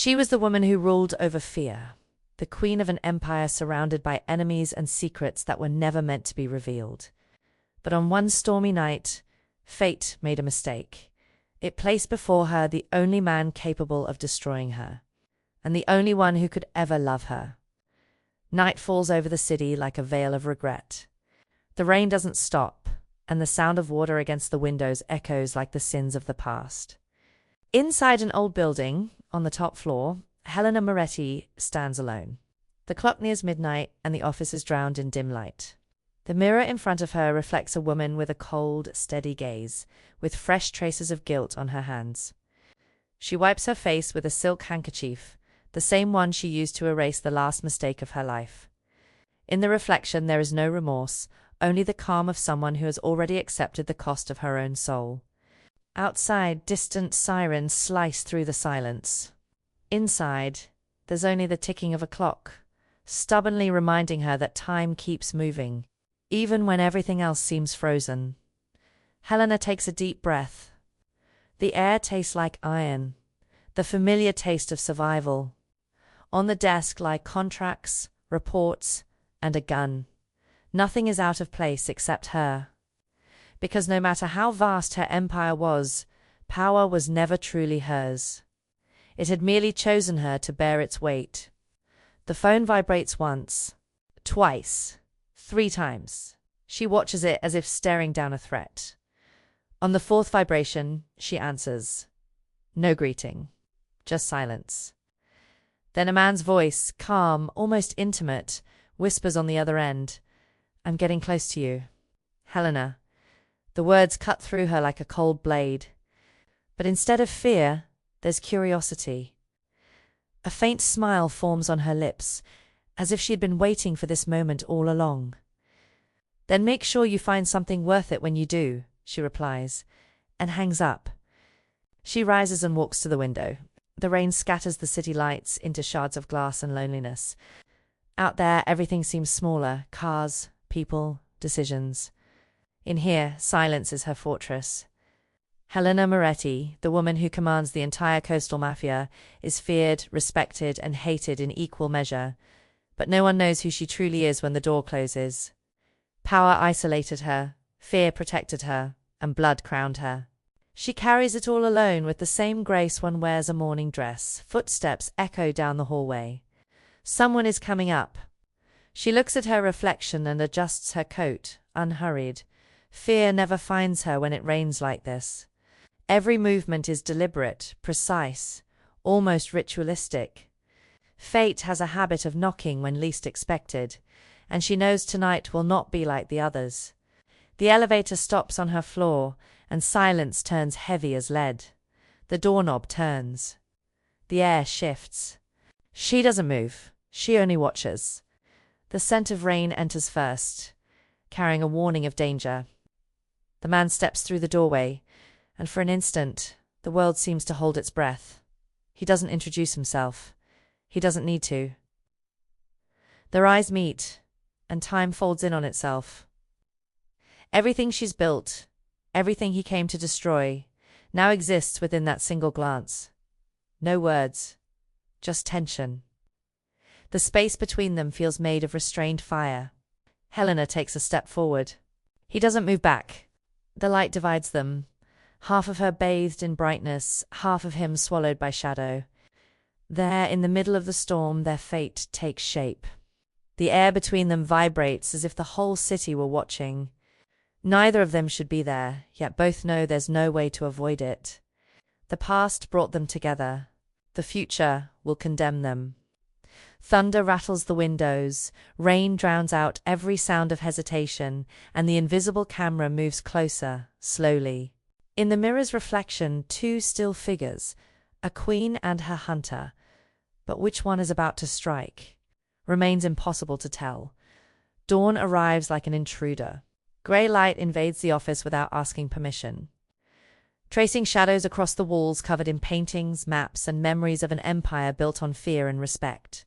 She was the woman who ruled over fear, the queen of an empire surrounded by enemies and secrets that were never meant to be revealed. But on one stormy night, fate made a mistake. It placed before her the only man capable of destroying her, and the only one who could ever love her. Night falls over the city like a veil of regret. The rain doesn't stop, and the sound of water against the windows echoes like the sins of the past. Inside an old building, on the top floor, Helena Moretti stands alone. The clock nears midnight, and the office is drowned in dim light. The mirror in front of her reflects a woman with a cold, steady gaze, with fresh traces of guilt on her hands. She wipes her face with a silk handkerchief, the same one she used to erase the last mistake of her life. In the reflection there is no remorse, only the calm of someone who has already accepted the cost of her own soul. Outside, distant sirens slice through the silence. Inside, there's only the ticking of a clock, stubbornly reminding her that time keeps moving, even when everything else seems frozen. Helena takes a deep breath. The air tastes like iron, the familiar taste of survival. On the desk lie contracts, reports, and a gun. Nothing is out of place except her. Because no matter how vast her empire was, power was never truly hers. It had merely chosen her to bear its weight. The phone vibrates once, twice, 3 times. She watches it as if staring down a threat. On the 4th vibration, she answers. No greeting, just silence. Then a man's voice, calm, almost intimate, whispers on the other end, "I'm getting close to you, Helena." The words cut through her like a cold blade. But instead of fear, there's curiosity. A faint smile forms on her lips, as if she had been waiting for this moment all along. "Then make sure you find something worth it when you do," she replies, and hangs up. She rises and walks to the window. The rain scatters the city lights into shards of glass and loneliness. Out there, everything seems smaller: cars, people, decisions. In here, silence is her fortress. Helena Moretti, the woman who commands the entire coastal mafia, is feared, respected, and hated in equal measure. But no one knows who she truly is when the door closes. Power isolated her, fear protected her, and blood crowned her. She carries it all alone with the same grace one wears a morning dress. Footsteps echo down the hallway. Someone is coming up. She looks at her reflection and adjusts her coat, unhurried. Fear never finds her when it rains like this. Every movement is deliberate, precise, almost ritualistic. Fate has a habit of knocking when least expected, and she knows tonight will not be like the others. The elevator stops on her floor, and silence turns heavy as lead. The doorknob turns. The air shifts. She doesn't move. She only watches. The scent of rain enters first, carrying a warning of danger. The man steps through the doorway, and for an instant, the world seems to hold its breath. He doesn't introduce himself. He doesn't need to. Their eyes meet, and time folds in on itself. Everything she's built, everything he came to destroy, now exists within that single glance. No words, just tension. The space between them feels made of restrained fire. Helena takes a step forward. He doesn't move back. The light divides them, half of her bathed in brightness, half of him swallowed by shadow. There, in the middle of the storm, their fate takes shape. The air between them vibrates as if the whole city were watching. Neither of them should be there, yet both know there's no way to avoid it. The past brought them together. The future will condemn them. Thunder rattles the windows, rain drowns out every sound of hesitation, and the invisible camera moves closer, slowly. In the mirror's reflection, 2 still figures, a queen and her hunter. But which one is about to strike remains impossible to tell. Dawn arrives like an intruder. Grey light invades the office without asking permission, tracing shadows across the walls covered in paintings, maps, and memories of an empire built on fear and respect.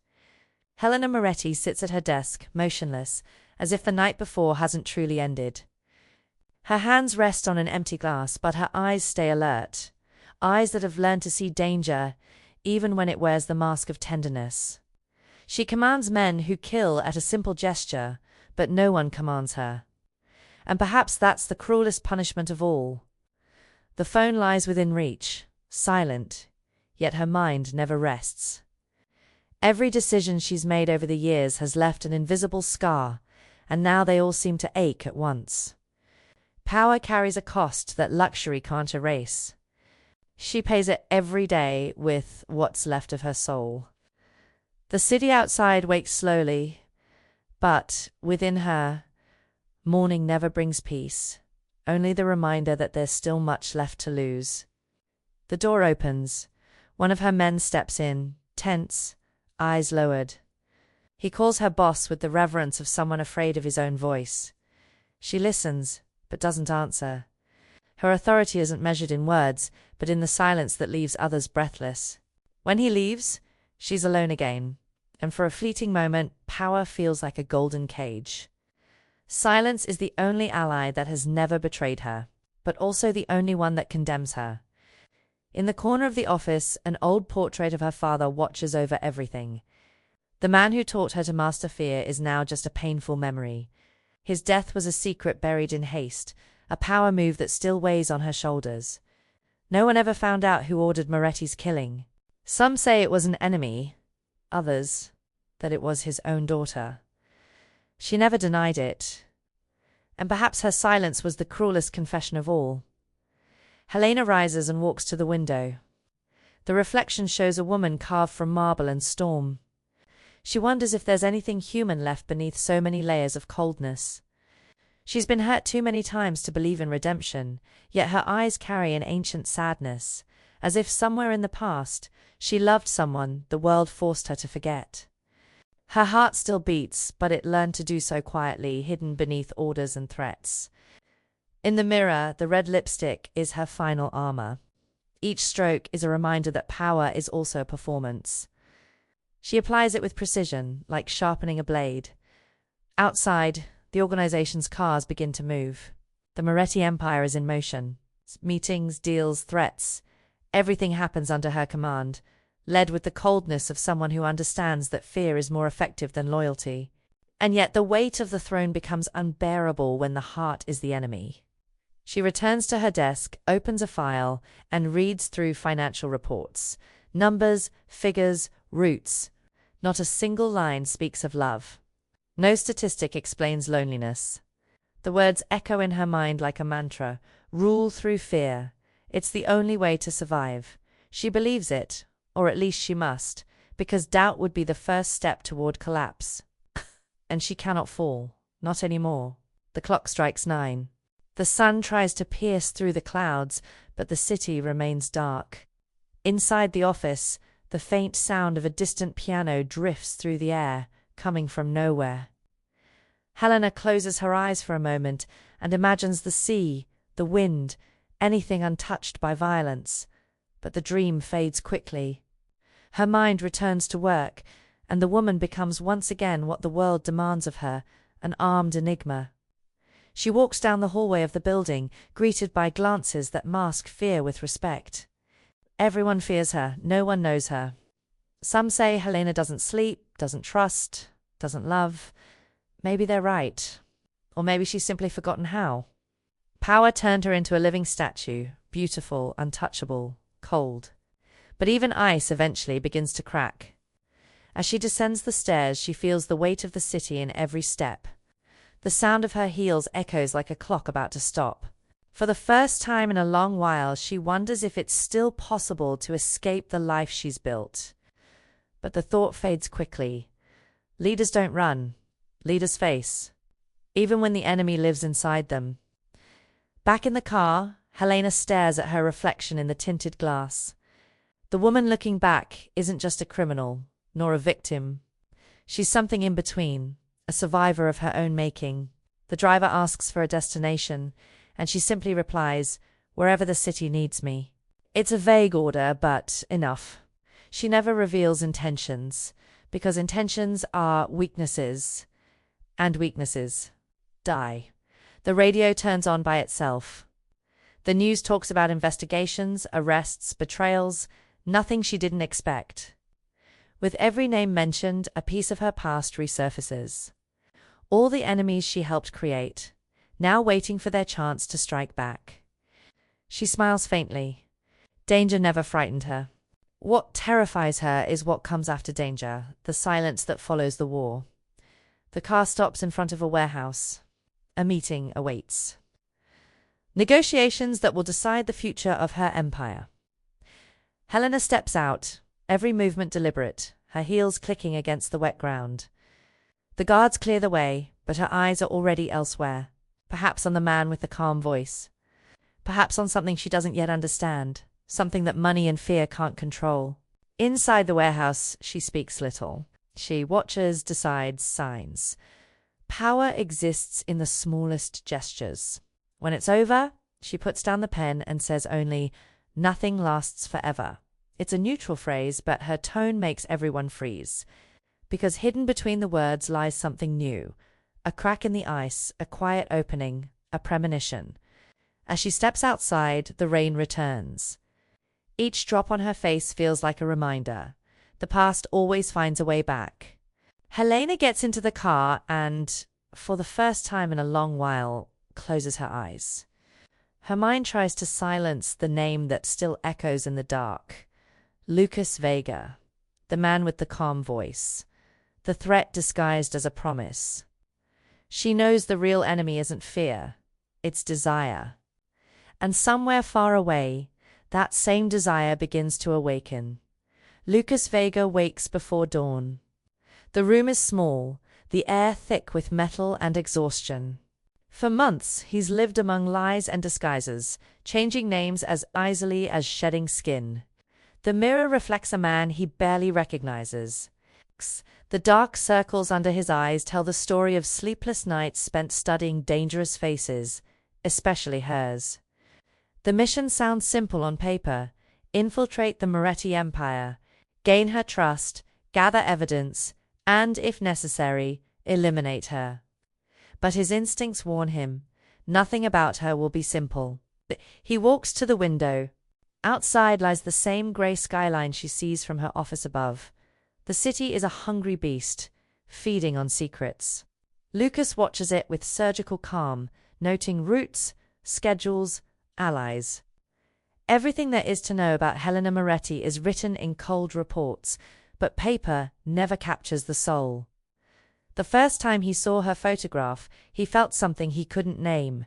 Helena Moretti sits at her desk, motionless, as if the night before hasn't truly ended. Her hands rest on an empty glass, but her eyes stay alert. Eyes that have learned to see danger, even when it wears the mask of tenderness. She commands men who kill at a simple gesture, but no one commands her. And perhaps that's the cruelest punishment of all. The phone lies within reach, silent, yet her mind never rests. Every decision she's made over the years has left an invisible scar, and now they all seem to ache at once. Power carries a cost that luxury can't erase. She pays it every day with what's left of her soul. The city outside wakes slowly, but within her, morning never brings peace, only the reminder that there's still much left to lose. The door opens. One of her men steps in, tense, eyes lowered. He calls her boss with the reverence of someone afraid of his own voice. She listens, but doesn't answer. Her authority isn't measured in words, but in the silence that leaves others breathless. When he leaves, she's alone again, and for a fleeting moment, power feels like a golden cage. Silence is the only ally that has never betrayed her, but also the only one that condemns her. In the corner of the office, an old portrait of her father watches over everything. The man who taught her to master fear is now just a painful memory. His death was a secret buried in haste, a power move that still weighs on her shoulders. No one ever found out who ordered Moretti's killing. Some say it was an enemy, others that it was his own daughter. She never denied it, and perhaps her silence was the cruelest confession of all. Helena rises and walks to the window. The reflection shows a woman carved from marble and storm. She wonders if there's anything human left beneath so many layers of coldness. She's been hurt too many times to believe in redemption, yet her eyes carry an ancient sadness, as if somewhere in the past she loved someone the world forced her to forget. Her heart still beats, but it learned to do so quietly, hidden beneath orders and threats. In the mirror, the red lipstick is her final armor. Each stroke is a reminder that power is also a performance. She applies it with precision, like sharpening a blade. Outside, the organization's cars begin to move. The Moretti Empire is in motion. Meetings, deals, threats. Everything happens under her command, led with the coldness of someone who understands that fear is more effective than loyalty. And yet the weight of the throne becomes unbearable when the heart is the enemy. She returns to her desk, opens a file, and reads through financial reports. Numbers, figures, roots. Not a single line speaks of love. No statistic explains loneliness. The words echo in her mind like a mantra. Rule through fear. It's the only way to survive. She believes it, or at least she must, because doubt would be the first step toward collapse. And she cannot fall. Not anymore. The clock strikes 9. The sun tries to pierce through the clouds, but the city remains dark. Inside the office, the faint sound of a distant piano drifts through the air, coming from nowhere. Helena closes her eyes for a moment and imagines the sea, the wind, anything untouched by violence. But the dream fades quickly. Her mind returns to work, and the woman becomes once again what the world demands of her, an armed enigma. She walks down the hallway of the building, greeted by glances that mask fear with respect. Everyone fears her, no one knows her. Some say Helena doesn't sleep, doesn't trust, doesn't love. Maybe they're right. Or maybe she's simply forgotten how. Power turned her into a living statue, beautiful, untouchable, cold. But even ice eventually begins to crack. As she descends the stairs, she feels the weight of the city in every step. The sound of her heels echoes like a clock about to stop. For the first time in a long while, she wonders if it's still possible to escape the life she's built. But the thought fades quickly. Leaders don't run. Leaders face. Even when the enemy lives inside them. Back in the car, Helena stares at her reflection in the tinted glass. The woman looking back isn't just a criminal, nor a victim. She's something in between, a survivor of her own making. The driver asks for a destination, and she simply replies, "Wherever the city needs me." It's a vague order, but enough. She never reveals intentions, because intentions are weaknesses, and weaknesses die. The radio turns on by itself. The news talks about investigations, arrests, betrayals. Nothing she didn't expect. With every name mentioned, a piece of her past resurfaces. All the enemies she helped create, now waiting for their chance to strike back. She smiles faintly. Danger never frightened her. What terrifies her is what comes after danger, the silence that follows the war. The car stops in front of a warehouse. A meeting awaits. Negotiations that will decide the future of her empire. Helena steps out, every movement deliberate, her heels clicking against the wet ground. The guards clear the way, but her eyes are already elsewhere, perhaps on the man with the calm voice. Perhaps on something she doesn't yet understand, something that money and fear can't control. Inside the warehouse, she speaks little. She watches, decides, signs. Power exists in the smallest gestures. When it's over, she puts down the pen and says only, "Nothing lasts forever." It's a neutral phrase, but her tone makes everyone freeze. Because hidden between the words lies something new. A crack in the ice, a quiet opening, a premonition. As she steps outside, the rain returns. Each drop on her face feels like a reminder. The past always finds a way back. Helena gets into the car and, for the first time in a long while, closes her eyes. Her mind tries to silence the name that still echoes in the dark. Lucas Vega, the man with the calm voice. The threat disguised as a promise. She knows the real enemy isn't fear, it's desire. And somewhere far away, that same desire begins to awaken. Lucas Vega wakes before dawn. The room is small, the air thick with metal and exhaustion. For months, he's lived among lies and disguises, changing names as easily as shedding skin. The mirror reflects a man he barely recognizes. The dark circles under his eyes tell the story of sleepless nights spent studying dangerous faces, especially hers. The mission sounds simple on paper: infiltrate the Moretti Empire, gain her trust, gather evidence, and, if necessary, eliminate her. But his instincts warn him, nothing about her will be simple. He walks to the window. Outside lies the same grey skyline she sees from her office above. The city is a hungry beast, feeding on secrets. Lucas watches it with surgical calm, noting routes, schedules, allies. Everything there is to know about Helena Moretti is written in cold reports, but paper never captures the soul. The first time he saw her photograph, he felt something he couldn't name.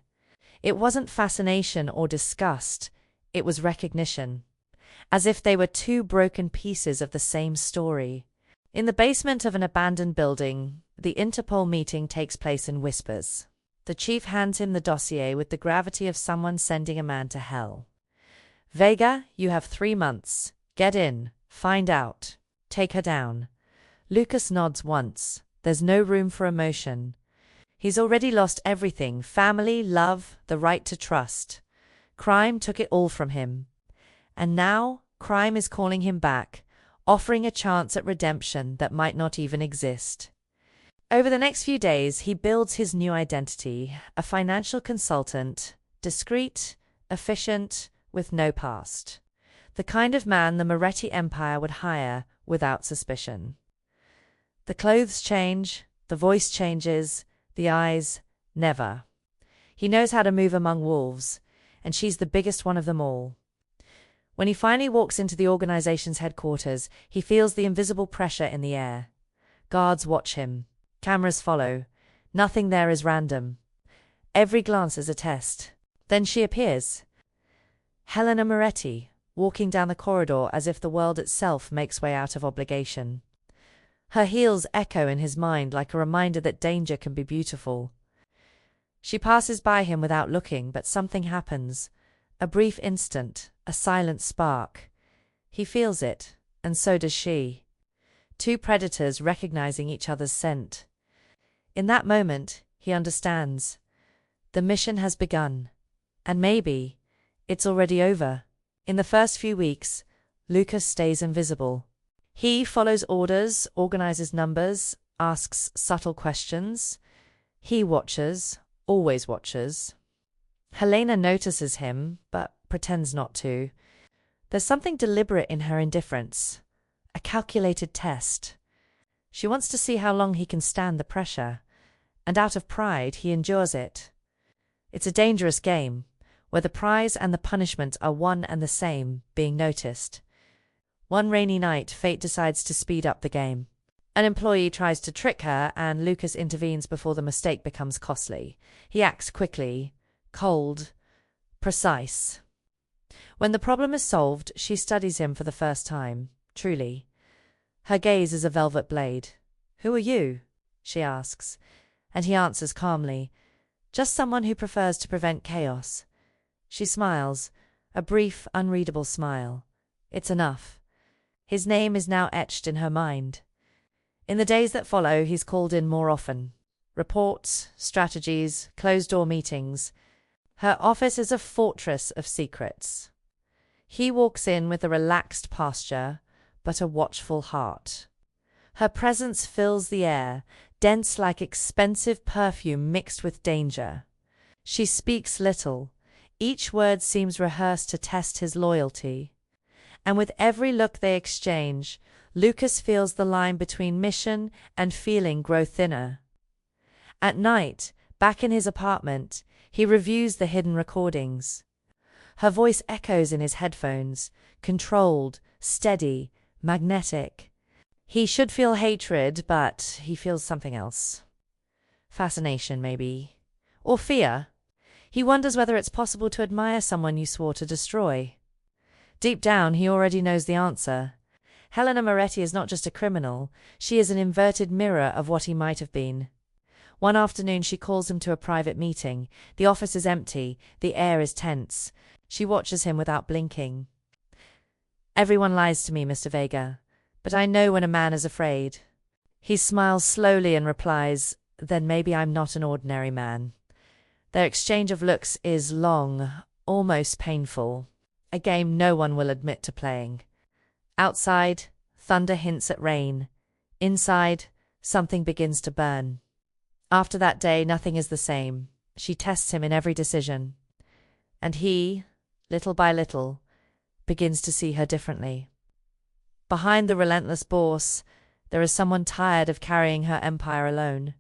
It wasn't fascination or disgust, it was recognition. As if they were two broken pieces of the same story. In the basement of an abandoned building, the Interpol meeting takes place in whispers. The chief hands him the dossier with the gravity of someone sending a man to hell. "Vega, you have 3 months. Get in, find out, take her down." Lucas nods once. There's no room for emotion. He's already lost everything: family, love, the right to trust. Crime took it all from him. And now, crime is calling him back, offering a chance at redemption that might not even exist. Over the next few days, he builds his new identity: a financial consultant, discreet, efficient, with no past. The kind of man the Moretti Empire would hire without suspicion. The clothes change, the voice changes, the eyes never. He knows how to move among wolves, and she's the biggest one of them all. When he finally walks into the organization's headquarters, he feels the invisible pressure in the air. Guards watch him. Cameras follow. Nothing there is random. Every glance is a test. Then she appears. Helena Moretti, walking down the corridor as if the world itself makes way out of obligation. Her heels echo in his mind like a reminder that danger can be beautiful. She passes by him without looking, but something happens. A brief instant, a silent spark. He feels it, and so does she. Two predators recognizing each other's scent. In that moment, he understands. The mission has begun. And maybe it's already over. In the first few weeks, Lucas stays invisible. He follows orders, organizes numbers, asks subtle questions. He watches, always watches. Helena notices him, but pretends not to. There's something deliberate in her indifference, a calculated test. She wants to see how long he can stand the pressure, and out of pride he endures it. It's a dangerous game, where the prize and the punishment are one and the same, being noticed. One rainy night, fate decides to speed up the game. An employee tries to trick her, and Lucas intervenes before the mistake becomes costly. He acts quickly, cold, precise. When the problem is solved, she studies him for the first time, truly. Her gaze is a velvet blade. "Who are you?" she asks, and he answers calmly, "Just someone who prefers to prevent chaos." She smiles, a brief, unreadable smile. It's enough. His name is now etched in her mind. In the days that follow, he's called in more often. Reports, strategies, closed-door meetings. Her office is a fortress of secrets. He walks in with a relaxed posture, but a watchful heart. Her presence fills the air, dense like expensive perfume mixed with danger. She speaks little. Each word seems rehearsed to test his loyalty. And with every look they exchange, Lucas feels the line between mission and feeling grow thinner. At night, back in his apartment, he reviews the hidden recordings. Her voice echoes in his headphones, controlled, steady, magnetic. He should feel hatred, but he feels something else. Fascination, maybe. Or fear. He wonders whether it's possible to admire someone you swore to destroy. Deep down, he already knows the answer. Helena Moretti is not just a criminal, she is an inverted mirror of what he might have been. One afternoon she calls him to a private meeting. The office is empty, the air is tense. She watches him without blinking. "Everyone lies to me, Mr. Vega, but I know when a man is afraid." He smiles slowly and replies, "Then maybe I'm not an ordinary man." Their exchange of looks is long, almost painful, a game no one will admit to playing. Outside, thunder hints at rain. Inside, something begins to burn. After that day, nothing is the same. She tests him in every decision. And he, little by little, begins to see her differently. Behind the relentless boss, there is someone tired of carrying her empire alone.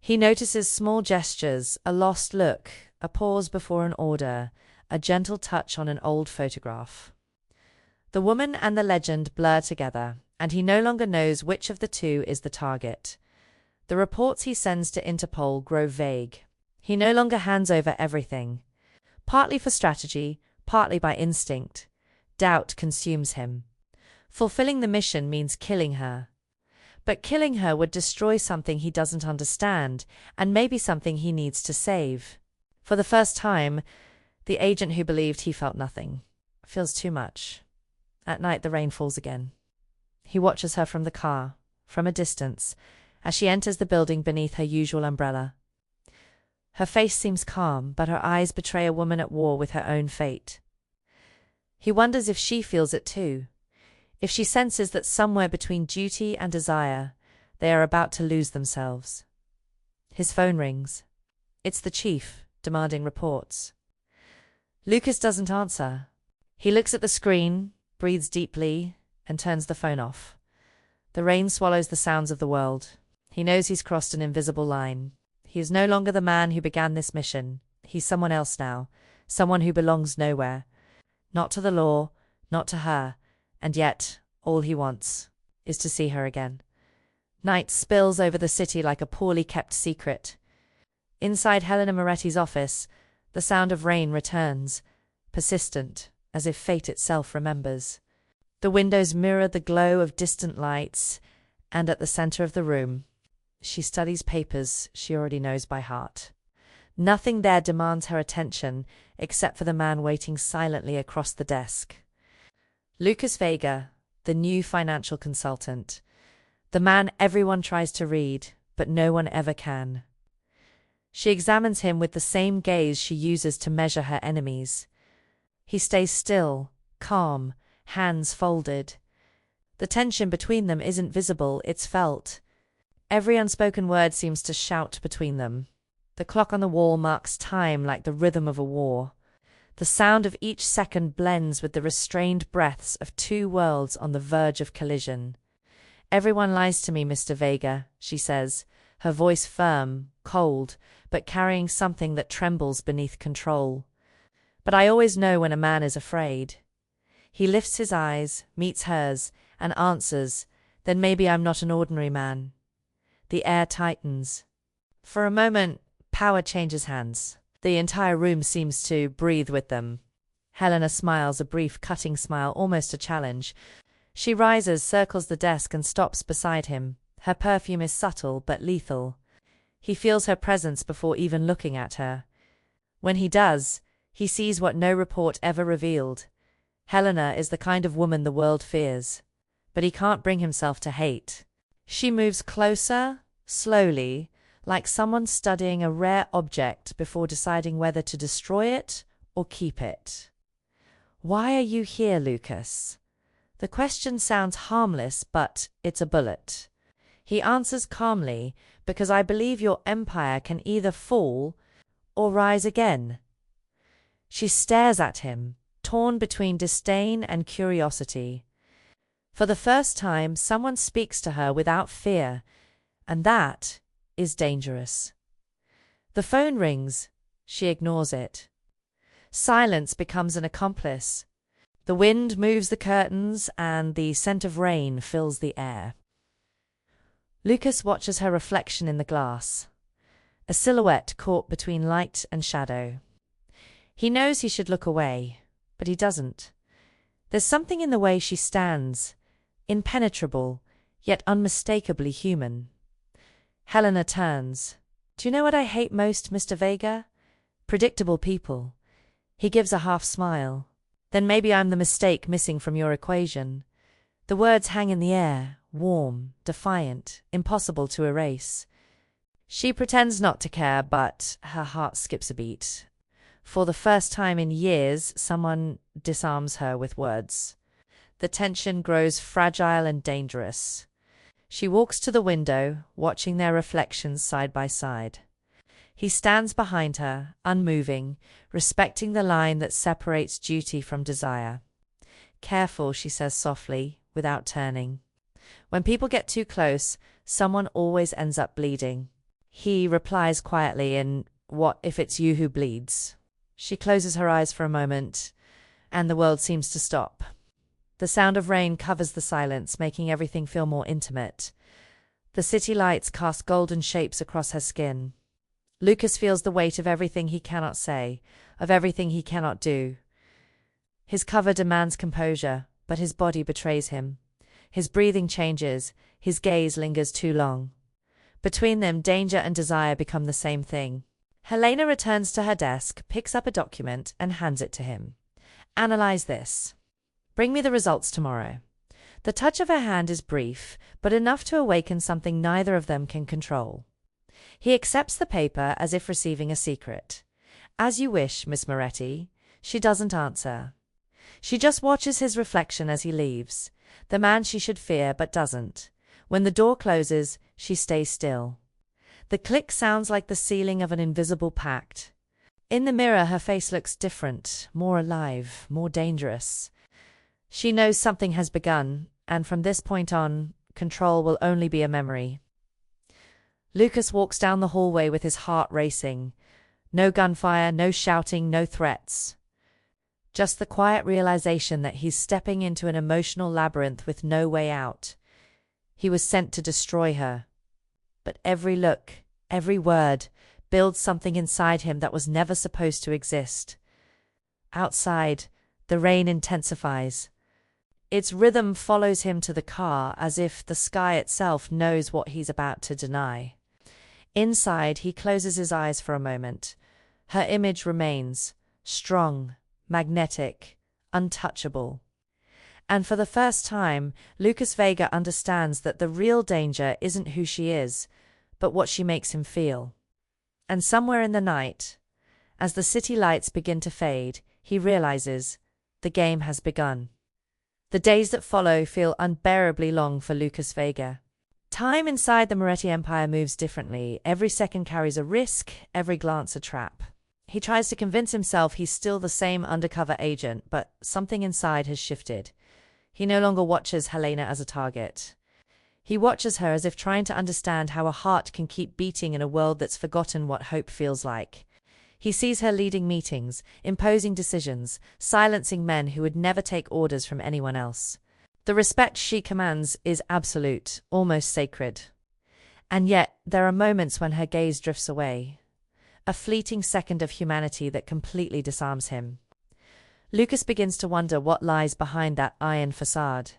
He notices small gestures, a lost look, a pause before an order, a gentle touch on an old photograph. The woman and the legend blur together, and he no longer knows which of the two is the target. The reports he sends to Interpol grow vague. He no longer hands over everything. Partly for strategy, partly by instinct. Doubt consumes him. Fulfilling the mission means killing her. But killing her would destroy something he doesn't understand, and maybe something he needs to save. For the first time, the agent who believed he felt nothing feels too much. At night the rain falls again. He watches her from the car, from a distance, as she enters the building beneath her usual umbrella. Her face seems calm, but her eyes betray a woman at war with her own fate. He wonders if she feels it too, if she senses that somewhere between duty and desire, they are about to lose themselves. His phone rings. It's the chief, demanding reports. Lucas doesn't answer. He looks at the screen, breathes deeply, and turns the phone off. The rain swallows the sounds of the world. He knows he's crossed an invisible line. He is no longer the man who began this mission. He's someone else now, someone who belongs nowhere. Not to the law, not to her, and yet all he wants is to see her again. Night spills over the city like a poorly kept secret. Inside Helena Moretti's office, the sound of rain returns, persistent, as if fate itself remembers. The windows mirror the glow of distant lights, and at the center of the room, she studies papers she already knows by heart. Nothing there demands her attention except for the man waiting silently across the desk. Lucas Vega, the new financial consultant. The man everyone tries to read, but no one ever can. She examines him with the same gaze she uses to measure her enemies. He stays still, calm, hands folded. The tension between them isn't visible, it's felt. Every unspoken word seems to shout between them. The clock on the wall marks time like the rhythm of a war. The sound of each second blends with the restrained breaths of two worlds on the verge of collision. "Everyone lies to me, Mr. Vega," she says, her voice firm, cold, but carrying something that trembles beneath control. "But I always know when a man is afraid." He lifts his eyes, meets hers, and answers, "Then maybe I'm not an ordinary man." The air tightens. For a moment, power changes hands. The entire room seems to breathe with them. Helena smiles, a brief, cutting smile, almost a challenge. She rises, circles the desk, and stops beside him. Her perfume is subtle but lethal. He feels her presence before even looking at her. When he does, he sees what no report ever revealed. Helena is the kind of woman the world fears. But he can't bring himself to hate. She moves closer, slowly, like someone studying a rare object before deciding whether to destroy it or keep it. "Why are you here, Lucas?" The question sounds harmless, but it's a bullet. He answers calmly, "Because I believe your empire can either fall or rise again." She stares at him, torn between disdain and curiosity. For the first time, someone speaks to her without fear, and that is dangerous. The phone rings. She ignores it. Silence becomes an accomplice. The wind moves the curtains, and the scent of rain fills the air. Lucas watches her reflection in the glass, a silhouette caught between light and shadow. He knows he should look away, but he doesn't. There's something in the way she stands, impenetrable, yet unmistakably human. Helena turns. "Do you know what I hate most, Mr. Vega? Predictable people." He gives a half smile. "Then maybe I'm the mistake missing from your equation." The words hang in the air, warm, defiant, impossible to erase. She pretends not to care, but her heart skips a beat. For the first time in years, someone disarms her with words. The tension grows fragile and dangerous. She walks to the window, watching their reflections side by side. He stands behind her, unmoving, respecting the line that separates duty from desire. "Careful," she says softly, without turning. "When people get too close, someone always ends up bleeding." He replies quietly in, "What if it's you who bleeds?" She closes her eyes for a moment, and the world seems to stop. The sound of rain covers the silence, making everything feel more intimate. The city lights cast golden shapes across her skin. Lucas feels the weight of everything he cannot say, of everything he cannot do. His cover demands composure, but his body betrays him. His breathing changes, his gaze lingers too long. Between them, danger and desire become the same thing. Helena returns to her desk, picks up a document, and hands it to him. "Analyze this. Bring me the results tomorrow." The touch of her hand is brief, but enough to awaken something neither of them can control. He accepts the paper as if receiving a secret. "As you wish, Miss Moretti." She doesn't answer. She just watches his reflection as he leaves, the man she should fear but doesn't. When the door closes, she stays still. The click sounds like the sealing of an invisible pact. In the mirror, her face looks different, more alive, more dangerous. She knows something has begun, and from this point on, control will only be a memory. Lucas walks down the hallway with his heart racing. No gunfire, no shouting, no threats. Just the quiet realization that he's stepping into an emotional labyrinth with no way out. He was sent to destroy her. But every look, every word, builds something inside him that was never supposed to exist. Outside, the rain intensifies. Its rhythm follows him to the car as if the sky itself knows what he's about to deny. Inside, he closes his eyes for a moment. Her image remains, strong, magnetic, untouchable. And for the first time, Lucas Vega understands that the real danger isn't who she is, but what she makes him feel. And somewhere in the night, as the city lights begin to fade, he realizes the game has begun. The days that follow feel unbearably long for Lucas Vega. Time inside the Moretti Empire moves differently. Every second carries a risk, every glance a trap. He tries to convince himself he's still the same undercover agent, but something inside has shifted. He no longer watches Helena as a target. He watches her as if trying to understand how a heart can keep beating in a world that's forgotten what hope feels like. He sees her leading meetings, imposing decisions, silencing men who would never take orders from anyone else. The respect she commands is absolute, almost sacred. And yet, there are moments when her gaze drifts away. A fleeting second of humanity that completely disarms him. Lucas begins to wonder what lies behind that iron facade.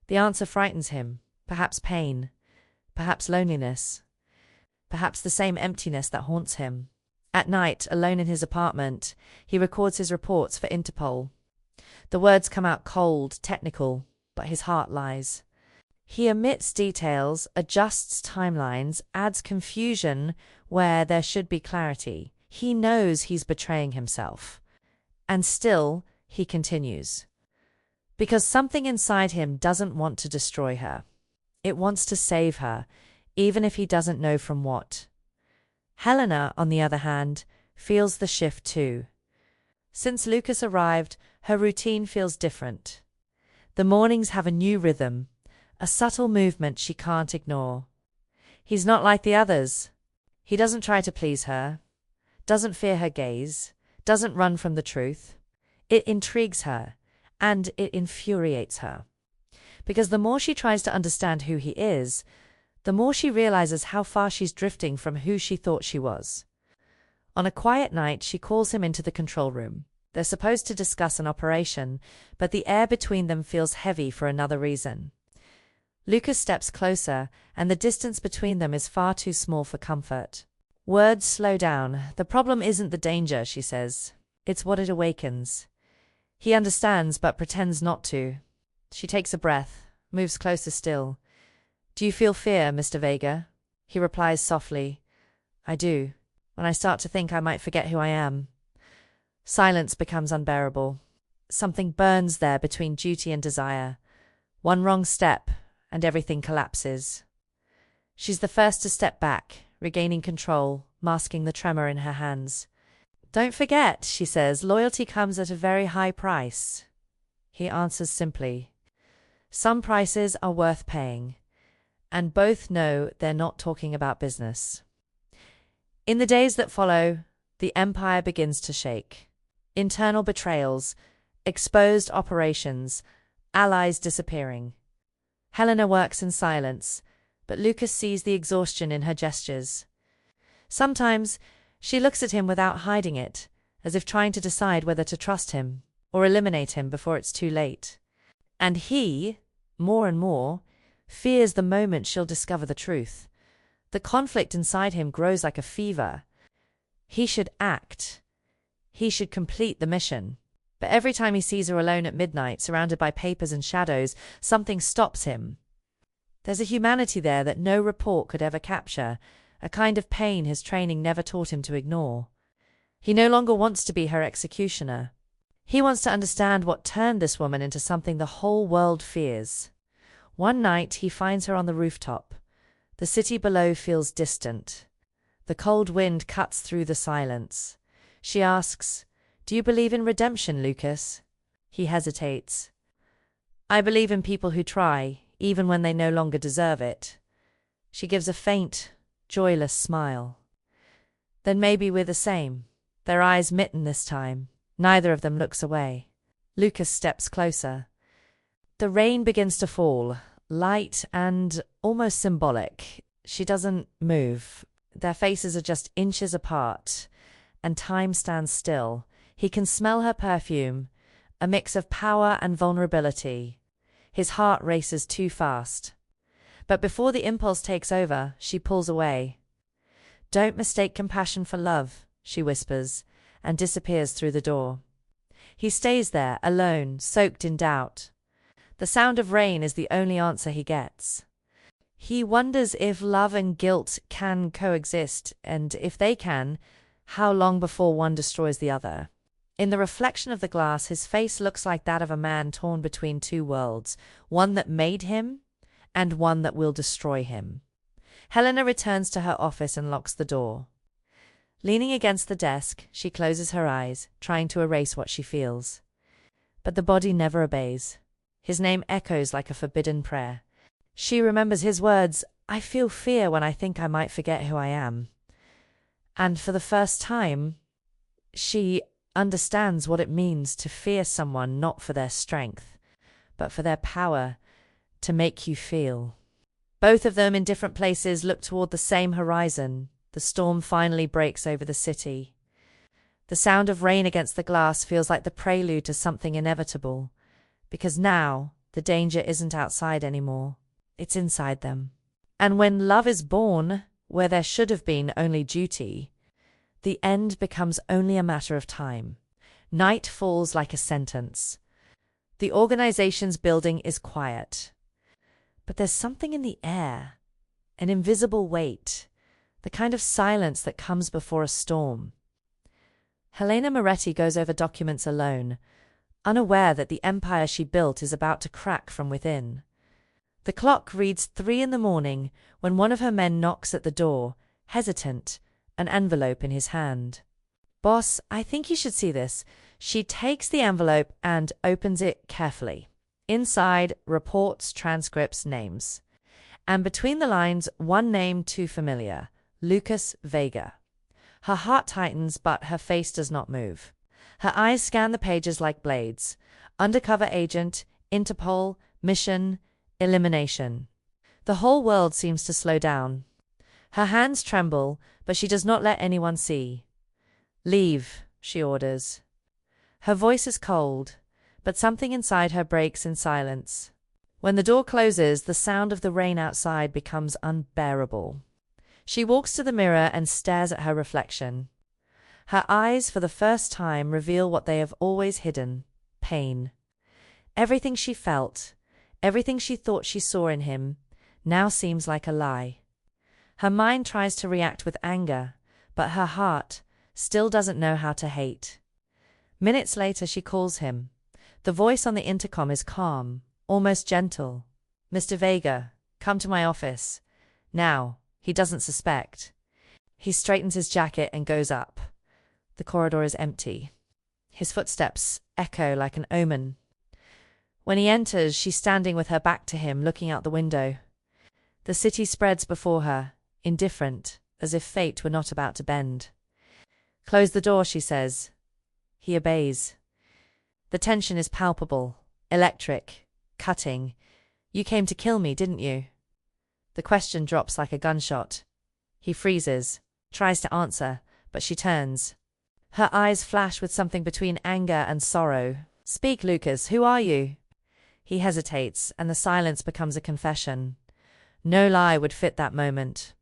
The answer frightens him. Perhaps pain. Perhaps loneliness. Perhaps the same emptiness that haunts him. At night, alone in his apartment, he records his reports for Interpol. The words come out cold, technical, but his heart lies. He omits details, adjusts timelines, adds confusion where there should be clarity. He knows he's betraying himself. And still, he continues. Because something inside him doesn't want to destroy her. It wants to save her, even if he doesn't know from what. Helena, on the other hand, feels the shift too. Since Lucas arrived, her routine feels different. The mornings have a new rhythm, a subtle movement she can't ignore. He's not like the others. He doesn't try to please her, doesn't fear her gaze, doesn't run from the truth. It intrigues her, and it infuriates her. Because the more she tries to understand who he is, the more she realizes how far she's drifting from who she thought she was. On a quiet night, she calls him into the control room. They're supposed to discuss an operation, but the air between them feels heavy for another reason. Lucas steps closer, and the distance between them is far too small for comfort. Words slow down. The problem isn't the danger, she says. It's what it awakens. He understands, but pretends not to. She takes a breath, moves closer still. Do you feel fear, Mr. Vega? He replies softly. I do, when I start to think I might forget who I am. Silence becomes unbearable. Something burns there between duty and desire. One wrong step, and everything collapses. She's the first to step back, regaining control, masking the tremor in her hands. Don't forget, she says, loyalty comes at a very high price. He answers simply. Some prices are worth paying, and both know they're not talking about business. In the days that follow, the empire begins to shake. Internal betrayals, exposed operations, allies disappearing. Helena works in silence, but Lucas sees the exhaustion in her gestures. Sometimes she looks at him without hiding it, as if trying to decide whether to trust him or eliminate him before it's too late. And he, more and more, fears the moment she'll discover the truth. The conflict inside him grows like a fever. He should act. He should complete the mission. But every time he sees her alone at midnight, surrounded by papers and shadows, something stops him. There's a humanity there that no report could ever capture, a kind of pain his training never taught him to ignore. He no longer wants to be her executioner. He wants to understand what turned this woman into something the whole world fears. One night he finds her on the rooftop. The city below feels distant. The cold wind cuts through the silence. She asks, "Do you believe in redemption, Lucas?" He hesitates. "I believe in people who try, even when they no longer deserve it." She gives a faint, joyless smile. "Then maybe we're the same." Their eyes mitten this time. Neither of them looks away. Lucas steps closer. The rain begins to fall, light and almost symbolic. She doesn't move. Their faces are just inches apart, and time stands still. He can smell her perfume, a mix of power and vulnerability. His heart races too fast. But before the impulse takes over, she pulls away. "Don't mistake compassion for love," she whispers, and disappears through the door. He stays there, alone, soaked in doubt. The sound of rain is the only answer he gets. He wonders if love and guilt can coexist, and if they can, how long before one destroys the other. In the reflection of the glass, his face looks like that of a man torn between two worlds, one that made him and one that will destroy him. Helena returns to her office and locks the door. Leaning against the desk, she closes her eyes, trying to erase what she feels. But the body never obeys. His name echoes like a forbidden prayer. She remembers his words, "I feel fear when I think I might forget who I am." And for the first time, she understands what it means to fear someone not for their strength, but for their power to make you feel. Both of them in different places look toward the same horizon. The storm finally breaks over the city. The sound of rain against the glass feels like the prelude to something inevitable, because now the danger isn't outside anymore, it's inside them. And when love is born, where there should have been only duty, the end becomes only a matter of time. Night falls like a sentence. The organization's building is quiet. But there's something in the air, an invisible weight, the kind of silence that comes before a storm. Helena Moretti goes over documents alone, unaware that the empire she built is about to crack from within. The clock reads 3 a.m. when one of her men knocks at the door, hesitant, an envelope in his hand. "Boss, I think you should see this." She takes the envelope and opens it carefully. Inside, reports, transcripts, names. And between the lines, one name too familiar, Lucas Vega. Her heart tightens, but her face does not move. Her eyes scan the pages like blades. Undercover agent, Interpol, mission, elimination. The whole world seems to slow down. Her hands tremble, but she does not let anyone see. "Leave," she orders. Her voice is cold, but something inside her breaks in silence. When the door closes, the sound of the rain outside becomes unbearable. She walks to the mirror and stares at her reflection. Her eyes, for the first time, reveal what they have always hidden: pain. Everything she felt, everything she thought she saw in him, now seems like a lie. Her mind tries to react with anger, but her heart still doesn't know how to hate. Minutes later, she calls him. The voice on the intercom is calm, almost gentle. "Mr. Vega, come to my office. Now." He doesn't suspect. He straightens his jacket and goes up. The corridor is empty. His footsteps echo like an omen. When he enters, she's standing with her back to him, looking out the window. The city spreads before her, indifferent, as if fate were not about to bend. "Close the door," she says. He obeys. The tension is palpable, electric, cutting. "You came to kill me, didn't you?" The question drops like a gunshot. He freezes, tries to answer, but she turns. Her eyes flash with something between anger and sorrow. "Speak, Lucas, who are you?" He hesitates, and the silence becomes a confession. No lie would fit that moment.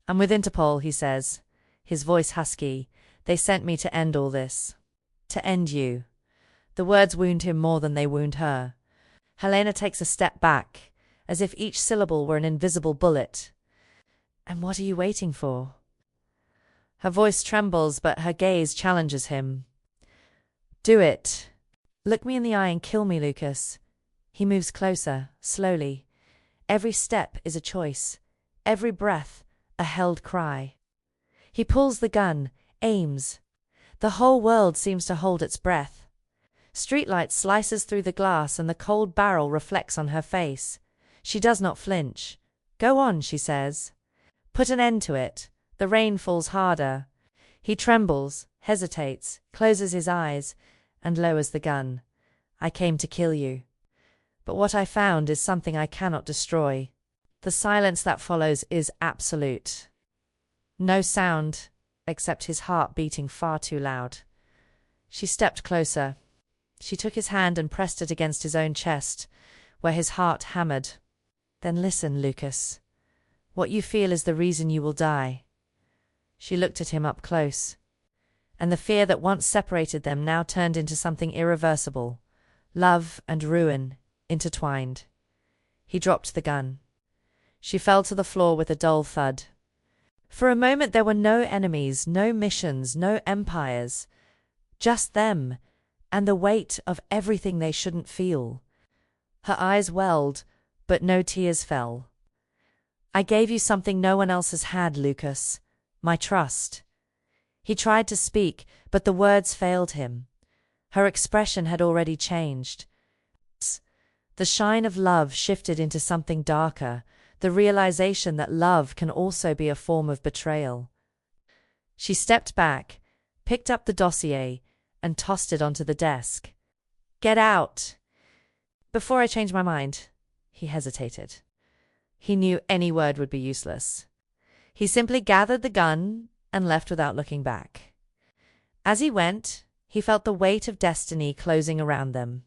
"I'm with Interpol," he says, his voice husky. "They sent me to end all this. To end you." The words wound him more than they wound her. Helena takes a step back, as if each syllable were an invisible bullet. "And what are you waiting for?" Her voice trembles, but her gaze challenges him. "Do it. Look me in the eye and kill me, Lucas." He moves closer, slowly. Every step is a choice, every breath a held cry. He pulls the gun, aims. The whole world seems to hold its breath. Streetlight slices through the glass and the cold barrel reflects on her face. She does not flinch. "Go on," she says. "Put an end to it." The rain falls harder. He trembles, hesitates, closes his eyes, and lowers the gun. "I came to kill you. But what I found is something I cannot destroy." The silence that follows is absolute. No sound, except his heart beating far too loud. She stepped closer. She took his hand and pressed it against his own chest, where his heart hammered. "Then listen, Lucas. What you feel is the reason you will die." She looked at him up close, and the fear that once separated them now turned into something irreversible. Love and ruin, intertwined. He dropped the gun. She fell to the floor with a dull thud. For a moment there were no enemies, no missions, no empires. Just them, and the weight of everything they shouldn't feel. Her eyes welled, but no tears fell. "I gave you something no one else has had, Lucas. My trust." He tried to speak, but the words failed him. Her expression had already changed. The shine of love shifted into something darker, the realization that love can also be a form of betrayal. She stepped back, picked up the dossier, and tossed it onto the desk. "Get out!" "Before I change my mind." He hesitated. He knew any word would be useless. He simply gathered the gun and left without looking back. As he went, he felt the weight of destiny closing around them.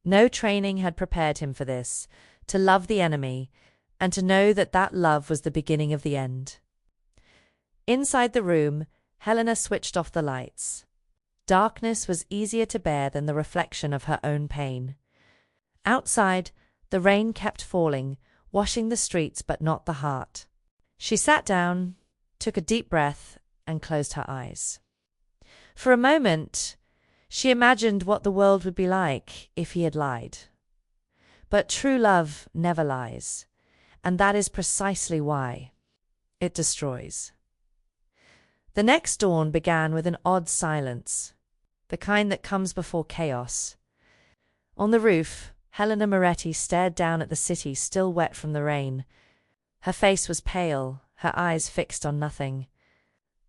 No training had prepared him for this, to love the enemy, and to know that that love was the beginning of the end. Inside the room, Helena switched off the lights. Darkness was easier to bear than the reflection of her own pain. Outside, the rain kept falling, washing the streets but not the heart. She sat down, took a deep breath, and closed her eyes. For a moment, she imagined what the world would be like if he had lied. But true love never lies, and that is precisely why. It destroys. The next dawn began with an odd silence, the kind that comes before chaos. On the roof, Helena Moretti stared down at the city still wet from the rain. Her face was pale, her eyes fixed on nothing.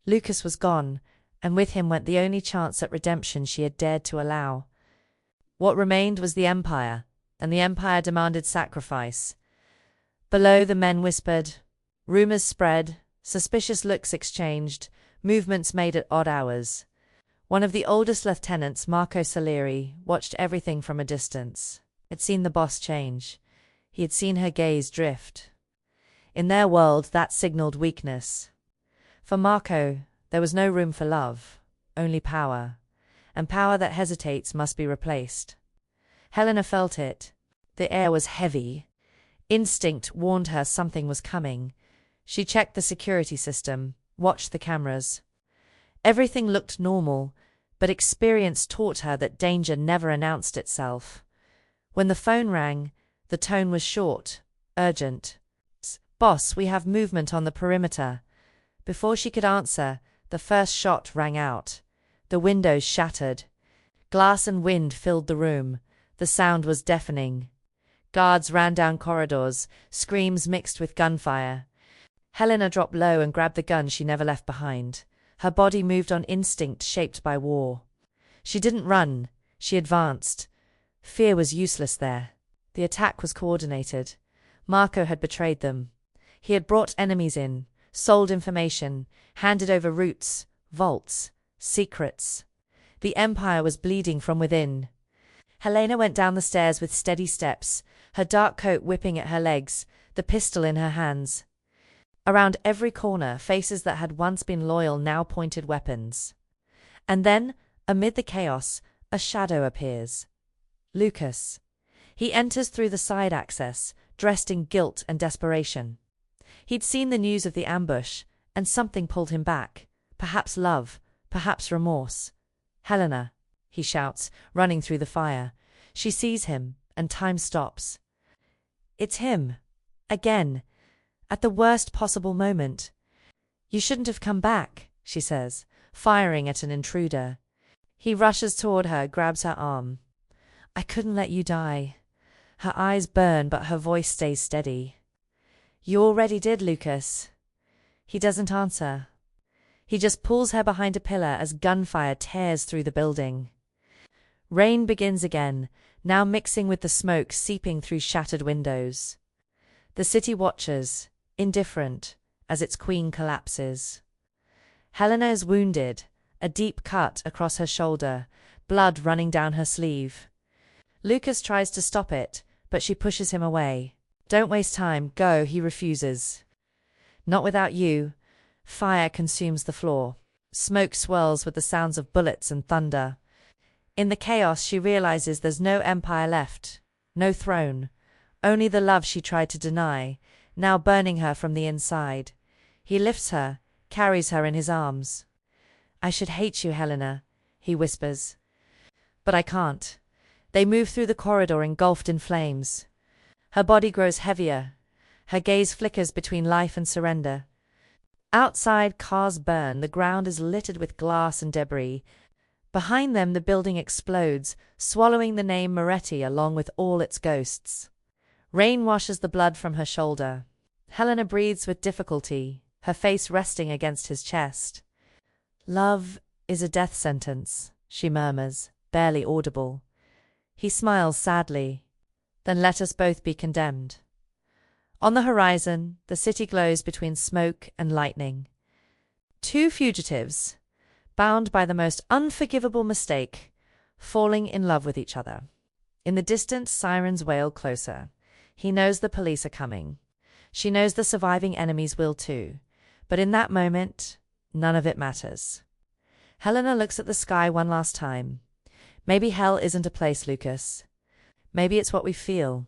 Lucas was gone, and with him went the only chance at redemption she had dared to allow. What remained was the Empire, and the Empire demanded sacrifice. Below, the men whispered. Rumors spread, suspicious looks exchanged, movements made at odd hours. One of the oldest lieutenants, Marco Salieri, watched everything from a distance. He had seen the boss change. He had seen her gaze drift. In their world, that signaled weakness. For Marco, there was no room for love, only power, and power that hesitates must be replaced. Helena felt it. The air was heavy. Instinct warned her something was coming. She checked the security system, watched the cameras. Everything looked normal, but experience taught her that danger never announced itself. When the phone rang, the tone was short, urgent. "Boss, we have movement on the perimeter." Before she could answer, the first shot rang out. The windows shattered. Glass and wind filled the room. The sound was deafening. Guards ran down corridors, screams mixed with gunfire. Helena dropped low and grabbed the gun she never left behind. Her body moved on instinct shaped by war. She didn't run. She advanced. Fear was useless there. The attack was coordinated. Marco had betrayed them. He had brought enemies in, sold information, handed over routes, vaults, secrets. The Empire was bleeding from within. Helena went down the stairs with steady steps, her dark coat whipping at her legs, the pistol in her hands. Around every corner, faces that had once been loyal now pointed weapons. And then, amid the chaos, a shadow appears. Lucas. He enters through the side access, dressed in guilt and desperation. He'd seen the news of the ambush, and something pulled him back. Perhaps love, perhaps remorse. "Helena," he shouts, running through the fire. She sees him, and time stops. It's him. Again. At the worst possible moment. "You shouldn't have come back," she says, firing at an intruder. He rushes toward her, grabs her arm. "I couldn't let you die." Her eyes burn, but her voice stays steady. "You already did, Lucas." He doesn't answer. He just pulls her behind a pillar as gunfire tears through the building. Rain begins again, now mixing with the smoke seeping through shattered windows. The city watches, indifferent, as its queen collapses. Helena is wounded, a deep cut across her shoulder, blood running down her sleeve. Lucas tries to stop it, but she pushes him away. "Don't waste time, go," he refuses. "Not without you." Fire consumes the floor. Smoke swirls with the sounds of bullets and thunder. In the chaos, she realizes there's no empire left, no throne, only the love she tried to deny, now burning her from the inside. He lifts her, carries her in his arms. "I should hate you, Helena," he whispers. "But I can't." They move through the corridor engulfed in flames. Her body grows heavier. Her gaze flickers between life and surrender. Outside, cars burn, the ground is littered with glass and debris. Behind them, the building explodes, swallowing the name Moretti along with all its ghosts. Rain washes the blood from her shoulder. Helena breathes with difficulty, her face resting against his chest. "Love is a death sentence," she murmurs, barely audible. He smiles sadly. "Then let us both be condemned." On the horizon, the city glows between smoke and lightning. Two fugitives, bound by the most unforgivable mistake, falling in love with each other. In the distance, sirens wail closer. He knows the police are coming. She knows the surviving enemies will too. But in that moment, none of it matters. Helena looks at the sky one last time. Maybe hell isn't a place, Lucas. Maybe it's what we feel.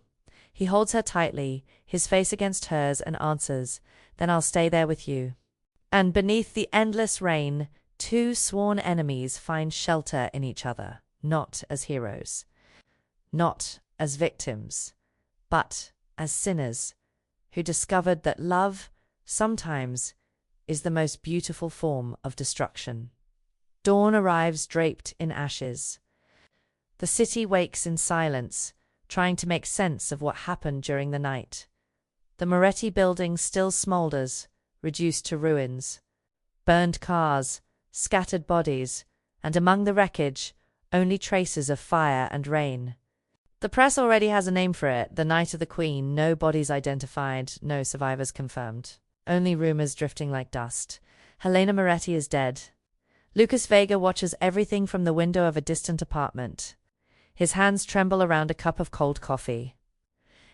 He holds her tightly, his face against hers, and answers, "Then I'll stay there with you." And beneath the endless rain, two sworn enemies find shelter in each other, not as heroes, not as victims, but as sinners who discovered that love sometimes is the most beautiful form of destruction. Dawn arrives draped in ashes. The city wakes in silence, trying to make sense of what happened during the night. The Moretti building still smolders, reduced to ruins. Burned cars, scattered bodies, and among the wreckage, only traces of fire and rain. The press already has a name for it, the Night of the Queen. No bodies identified, no survivors confirmed. Only rumors drifting like dust. Helena Moretti is dead. Lucas Vega watches everything from the window of a distant apartment. His hands tremble around a cup of cold coffee.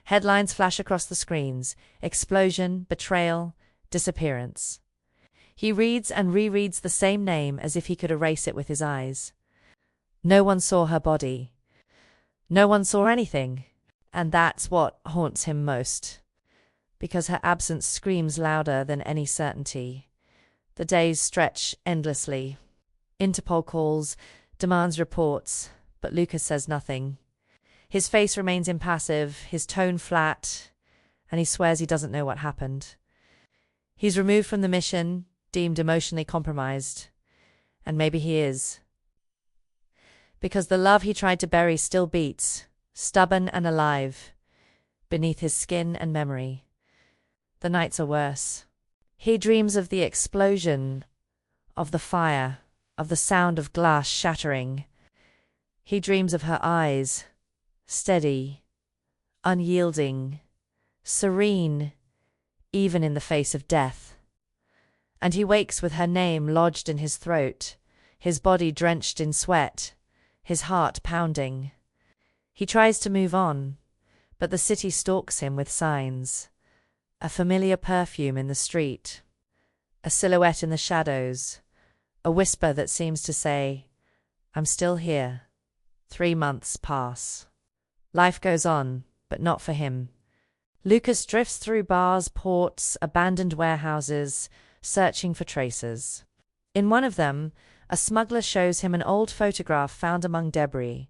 Headlines flash across the screens: explosion, betrayal, disappearance. He reads and rereads the same name as if he could erase it with his eyes. No one saw her body. No one saw anything. And that's what haunts him most. Because her absence screams louder than any certainty. The days stretch endlessly. Interpol calls, demands reports, but Lucas says nothing. His face remains impassive, his tone flat, and he swears he doesn't know what happened. He's removed from the mission, deemed emotionally compromised. And maybe he is. Because the love he tried to bury still beats, stubborn and alive, beneath his skin and memory. The nights are worse. He dreams of the explosion, of the fire, of the sound of glass shattering. He dreams of her eyes, steady, unyielding, serene, even in the face of death. And he wakes with her name lodged in his throat, his body drenched in sweat, his heart pounding. He tries to move on, but the city stalks him with signs. A familiar perfume in the street, a silhouette in the shadows, a whisper that seems to say, "I'm still here." 3 months pass. Life goes on, but not for him. Lucas drifts through bars, ports, abandoned warehouses, searching for traces. In one of them, a smuggler shows him an old photograph found among debris.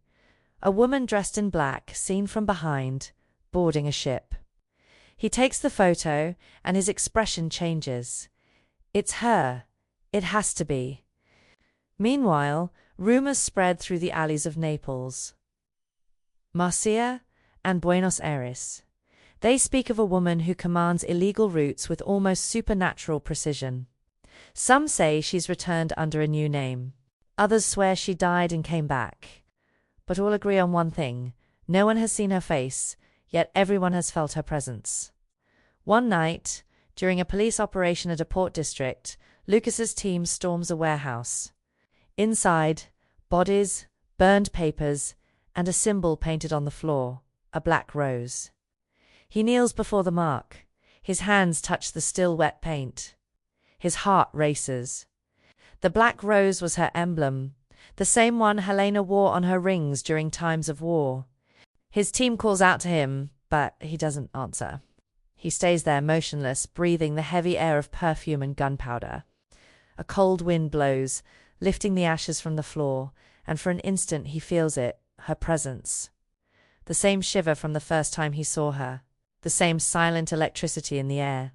A woman dressed in black, seen from behind, boarding a ship. He takes the photo, and his expression changes. It's her. It has to be. Meanwhile, rumors spread through the alleys of Naples, Marcia, and Buenos Aires. They speak of a woman who commands illegal routes with almost supernatural precision. Some say she's returned under a new name. Others swear she died and came back. But all agree on one thing: no one has seen her face, yet everyone has felt her presence. One night, during a police operation at a port district, Lucas's team storms a warehouse. Inside, bodies, burned papers, and a symbol painted on the floor, a black rose. He kneels before the mark. His hands touch the still wet paint. His heart races. The black rose was her emblem, the same one Helena wore on her rings during times of war. His team calls out to him, but he doesn't answer. He stays there motionless, breathing the heavy air of perfume and gunpowder. A cold wind blows, lifting the ashes from the floor, and for an instant he feels it, her presence. The same shiver from the first time he saw her, the same silent electricity in the air.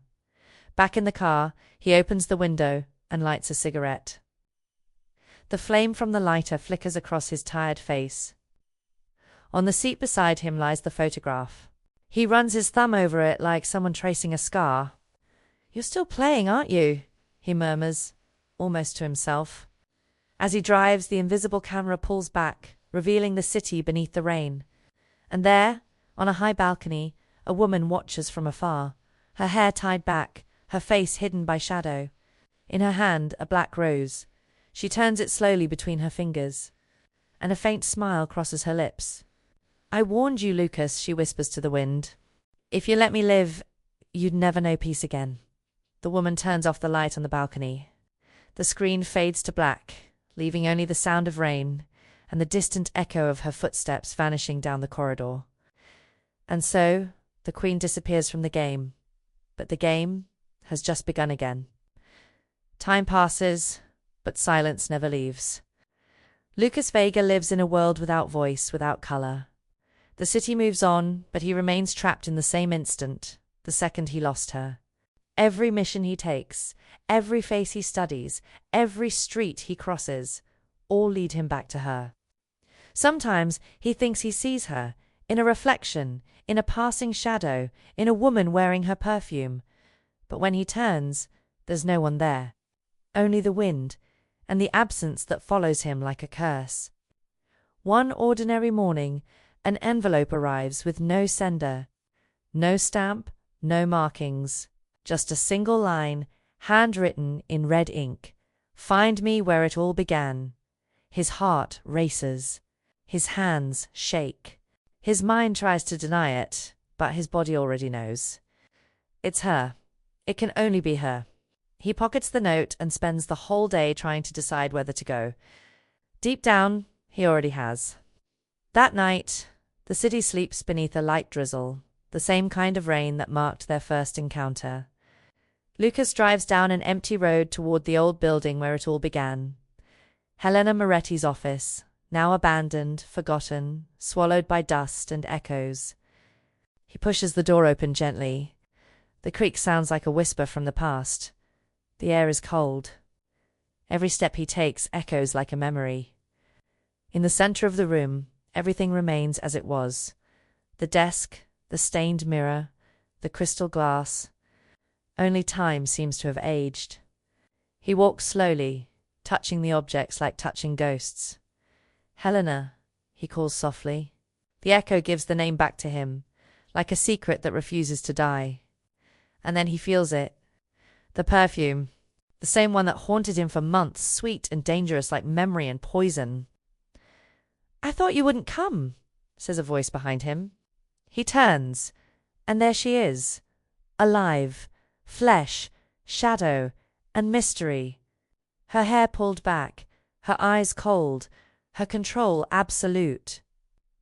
Back in the car, he opens the window and lights a cigarette. The flame from the lighter flickers across his tired face. On the seat beside him lies the photograph. He runs his thumb over it like someone tracing a scar. "You're still playing, aren't you?" he murmurs, almost to himself. As he drives, the invisible camera pulls back, revealing the city beneath the rain. And there, on a high balcony, a woman watches from afar, her hair tied back, her face hidden by shadow. In her hand, a black rose. She turns it slowly between her fingers, and a faint smile crosses her lips. "I warned you, Lucas," she whispers to the wind. "If you let me live, you'd never know peace again." The woman turns off the light on the balcony. The screen fades to black, leaving only the sound of rain and the distant echo of her footsteps vanishing down the corridor. And so, the Queen disappears from the game. But the game has just begun again. Time passes, but silence never leaves. Lucas Vega lives in a world without voice, without color. The city moves on, but he remains trapped in the same instant, the second he lost her. Every mission he takes, every face he studies, every street he crosses, all lead him back to her. Sometimes he thinks he sees her, in a reflection, in a passing shadow, in a woman wearing her perfume. But when he turns, there's no one there. Only the wind, and the absence that follows him like a curse. One ordinary morning, an envelope arrives with no sender. No stamp, no markings. Just a single line, handwritten in red ink. "Find me where it all began." His heart races. His hands shake. His mind tries to deny it, but his body already knows. It's her. It can only be her. He pockets the note and spends the whole day trying to decide whether to go. Deep down, he already has. That night, the city sleeps beneath a light drizzle, the same kind of rain that marked their first encounter. Lucas drives down an empty road toward the old building where it all began. Helena Moretti's office, now abandoned, forgotten, swallowed by dust and echoes. He pushes the door open gently. The creak sounds like a whisper from the past. The air is cold. Every step he takes echoes like a memory. In the center of the room, everything remains as it was. The desk, the stained mirror, the crystal glass. Only time seems to have aged. He walks slowly, touching the objects like touching ghosts. "Helena," he calls softly. The echo gives the name back to him, like a secret that refuses to die. And then he feels it. The perfume, the same one that haunted him for months, sweet and dangerous like memory and poison. "I thought you wouldn't come," says a voice behind him. He turns, and there she is, alive, flesh, shadow, and mystery. Her hair pulled back, her eyes cold, her control absolute.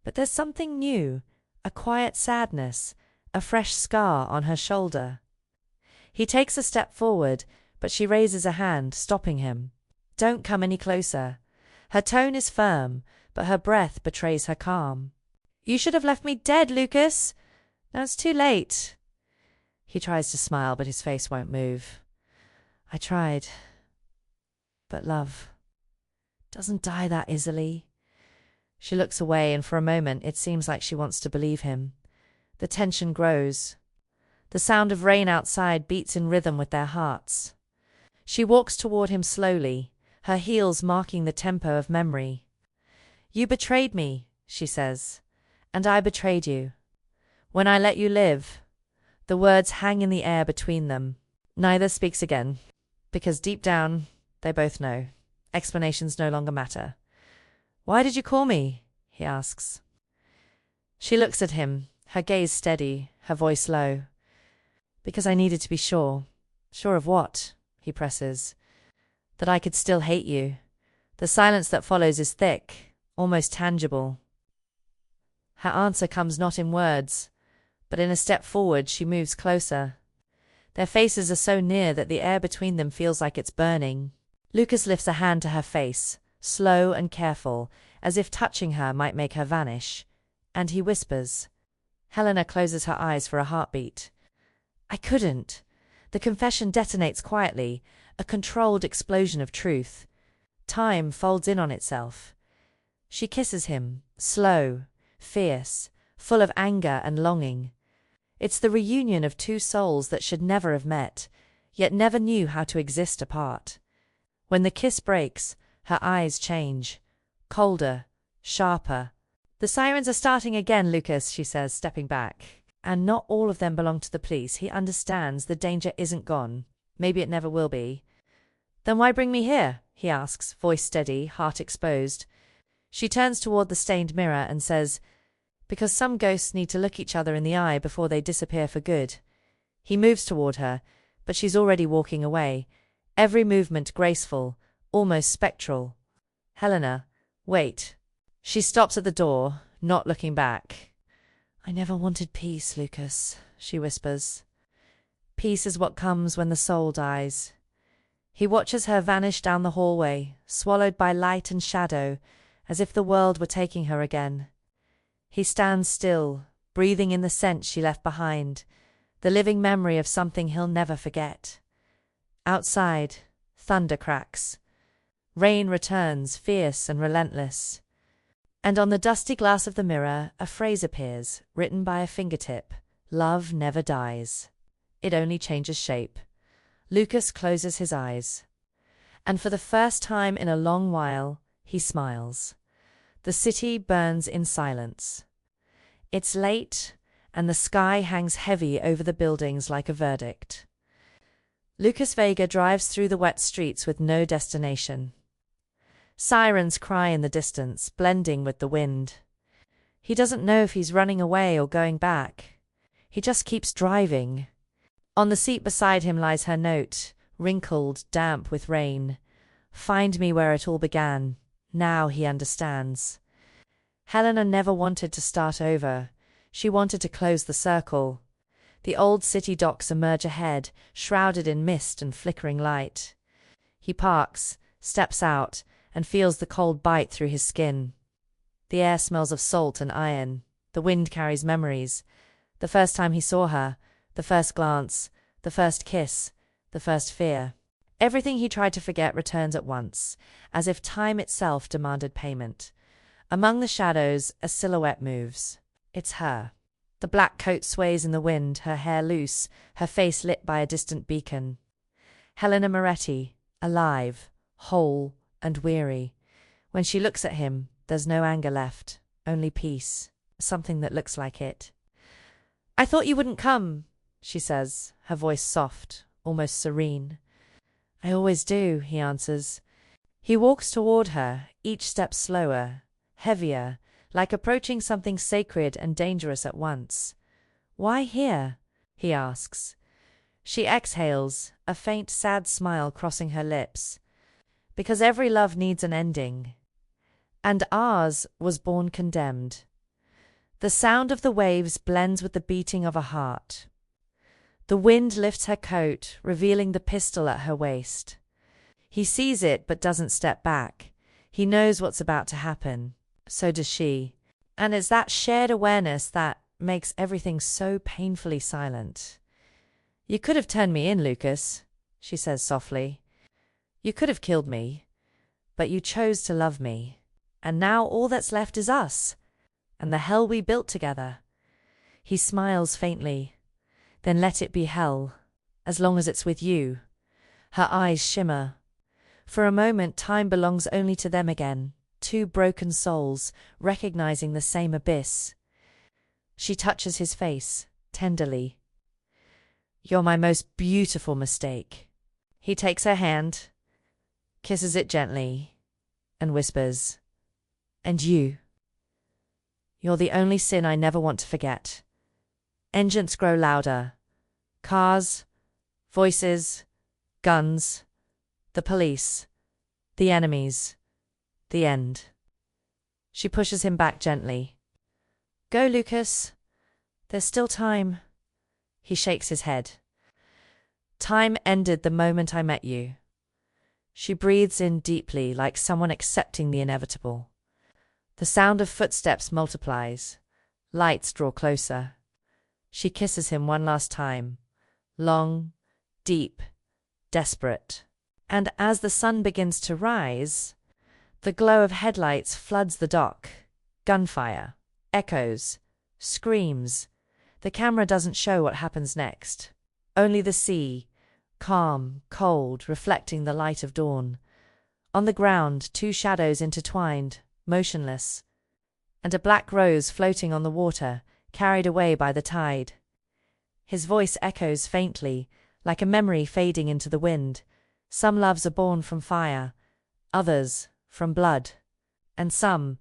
But there's something new, a quiet sadness, a fresh scar on her shoulder. He takes a step forward, but she raises a hand, stopping him. "Don't come any closer." Her tone is firm, but her breath betrays her calm. "You should have left me dead, Lucas. Now it's too late." He tries to smile, but his face won't move. "I tried. But love doesn't die that easily." She looks away, and for a moment it seems like she wants to believe him. The tension grows. The sound of rain outside beats in rhythm with their hearts. She walks toward him slowly, her heels marking the tempo of memory. "You betrayed me," she says, "and I betrayed you. When I let you live." The words hang in the air between them. Neither speaks again, because deep down, they both know. Explanations no longer matter. "Why did you call me?" he asks. She looks at him, her gaze steady, her voice low. "Because I needed to be sure." "Sure of what?" he presses. "That I could still hate you." The silence that follows is thick, almost tangible. Her answer comes not in words, but in a step forward. She moves closer. Their faces are so near that the air between them feels like it's burning. Lucas lifts a hand to her face, slow and careful, as if touching her might make her vanish, and he whispers. Helena closes her eyes for a heartbeat. "I couldn't. The confession detonates quietly, a controlled explosion of truth. Time folds in on itself. She kisses him, slow, fierce, full of anger and longing. It's the reunion of two souls that should never have met, yet never knew how to exist apart. When the kiss breaks, her eyes change. Colder, sharper. "The sirens are starting again, Lucas," she says, stepping back. "And not all of them belong to the police." He understands the danger isn't gone. Maybe it never will be. "Then why bring me here?" he asks, voice steady, heart exposed. She turns toward the stained mirror and says, "Because some ghosts need to look each other in the eye before they disappear for good." He moves toward her, but she's already walking away, every movement graceful, almost spectral. "Helena, wait." She stops at the door, not looking back. "I never wanted peace, Lucas," she whispers. "Peace is what comes when the soul dies." He watches her vanish down the hallway, swallowed by light and shadow, as if the world were taking her again. He stands still, breathing in the scent she left behind, the living memory of something he'll never forget. Outside, thunder cracks. Rain returns, fierce and relentless. And on the dusty glass of the mirror, a phrase appears, written by a fingertip. "Love never dies. It only changes shape." Lucas closes his eyes. And for the first time in a long while, he smiles. The city burns in silence. It's late, and the sky hangs heavy over the buildings like a verdict. Lucas Vega drives through the wet streets with no destination. Sirens cry in the distance, blending with the wind. He doesn't know if he's running away or going back. He just keeps driving. On the seat beside him lies her note, wrinkled, damp with rain. "Find me where it all began." Now he understands. Helena never wanted to start over. She wanted to close the circle. The old city docks emerge ahead, shrouded in mist and flickering light. He parks, steps out, and feels the cold bite through his skin. The air smells of salt and iron. The wind carries memories. The first time he saw her, the first glance, the first kiss, the first fear. Everything he tried to forget returns at once, as if time itself demanded payment. Among the shadows, a silhouette moves. It's her. The black coat sways in the wind, her hair loose, her face lit by a distant beacon. Helena Moretti, alive, whole, and weary. When she looks at him, there's no anger left, only peace, something that looks like it. "I thought you wouldn't come," she says, her voice soft, almost serene. "I always do," he answers. He walks toward her, each step slower, heavier, like approaching something sacred and dangerous at once. "Why here?" he asks. She exhales, a faint, sad smile crossing her lips. "Because every love needs an ending. And ours was born condemned." The sound of the waves blends with the beating of a heart. The wind lifts her coat, revealing the pistol at her waist. He sees it but doesn't step back. He knows what's about to happen. So does she. And it's that shared awareness that makes everything so painfully silent. "You could have turned me in, Lucas," she says softly. "You could have killed me. But you chose to love me. And now all that's left is us. And the hell we built together." He smiles faintly. "Then let it be hell. As long as it's with you." Her eyes shimmer. For a moment, time belongs only to them again. Two broken souls, recognizing the same abyss. She touches his face, tenderly. "You're my most beautiful mistake." He takes her hand, kisses it gently, and whispers, "And you? You're the only sin I never want to forget." Engines grow louder. Cars, voices, guns, the police, the enemies, the end. She pushes him back gently. "Go, Lucas. There's still time." He shakes his head. "Time ended the moment I met you." She breathes in deeply, like someone accepting the inevitable. The sound of footsteps multiplies. Lights draw closer. She kisses him one last time. Long, deep, desperate. And as the sun begins to rise, the glow of headlights floods the dock. Gunfire, echoes, screams. The camera doesn't show what happens next. Only the sea, calm, cold, reflecting the light of dawn. On the ground, two shadows intertwined, motionless, and a black rose floating on the water, carried away by the tide. His voice echoes faintly, like a memory fading into the wind. Some loves are born from fire, others from blood, and some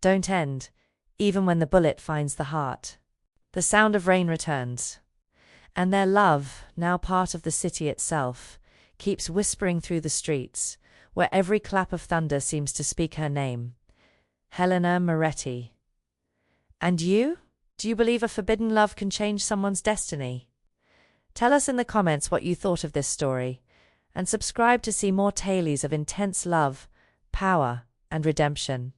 don't end, even when the bullet finds the heart. The sound of rain returns, and their love, now part of the city itself, keeps whispering through the streets, where every clap of thunder seems to speak her name. Helena Moretti. And you? Do you believe a forbidden love can change someone's destiny? Tell us in the comments what you thought of this story, and subscribe to see more tales of intense love, power, and redemption.